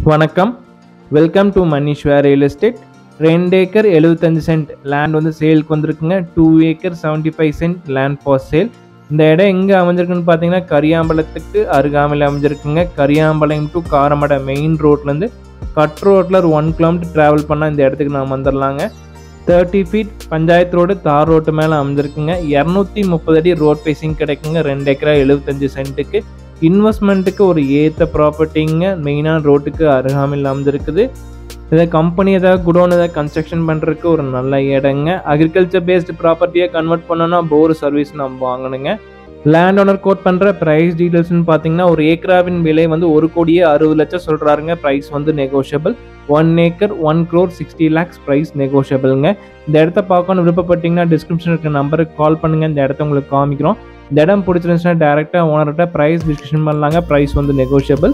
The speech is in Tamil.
வணக்கம். Welcome to Manishwar real estate. 2 acre 75 cent land வந்து சேலுக்கு வந்திருக்குங்க. 2 acre 75 cent land for sale. இந்த இடம் எங்கே அமைஞ்சிருக்குன்னு பார்த்தீங்கன்னா கரியாம்பலத்துக்கு அருகாமையில் அமைஞ்சிருக்குங்க. கரியாம்பலம் டு காரமடை மெயின் ரோட்லேருந்து கட் ரோட்டில் ஒரு 1 கிலோமீட்டர் ட்ராவல் பண்ணால் இந்த இடத்துக்கு நாம் வந்துடலாங்க. 30 ஃபீட் பஞ்சாயத்து ரோடு தார் ரோட்டு மேலே அமைஞ்சிருக்குங்க. 230 அடி ரோட் பேசிங் கிடைக்குங்க. 2 ஏக்கரா 75 சென்ட்டுக்கு இன்வெஸ்ட்மெண்ட்டுக்கு ஒரு ஏற்ற ப்ராப்பர்ட்டிங்க. மெயினான ரோட்டுக்கு அருகாமையில் அமைஞ்சிருக்குது. இதை கம்பெனி ஏதாவது குடோன் ஏதாவது கன்ஸ்ட்ரக்ஷன் பண்ணுறதுக்கு ஒரு நல்ல இடங்க. அக்ரிகல்ச்சர் பேஸ்டு ப்ராப்பர்ட்டியாக கன்வெர்ட் பண்ணோன்னா போர் சர்வீஸ் நம்ம வாங்கணுங்க. லேண்ட் ஓனர் கோட் பண்ணுற ப்ரைஸ் டீட்டெயில்ஸ்னு பார்த்தீங்கன்னா ஒரு ஏக்கராவின் விலை வந்து 1,60,00,000 சொல்கிறாருங்க. ப்ரைஸ் வந்து நெகோஷியபிள். 1 ஏக்கர் 1,60 lakhs ப்ரைஸ் நெகோஷியபிளுங்க. இந்த இடத்த பார்க்கணும் விருப்பப்பட்டீங்கன்னா டிஸ்கிரிப்ஷன் இருக்க நம்பருக்கு கால் பண்ணுங்கள். இந்த இடத்த உங்களுக்கு காமிக்கிறோம். இந்த இடம் பிடிச்சிருந்துச்சுன்னா டேரெக்டாக ஓனர்கிட்ட ப்ரைஸ் டிஸ்கஷன் பண்ணலாங்க. ப்ரைஸ் வந்து நெகோஷியபிள்.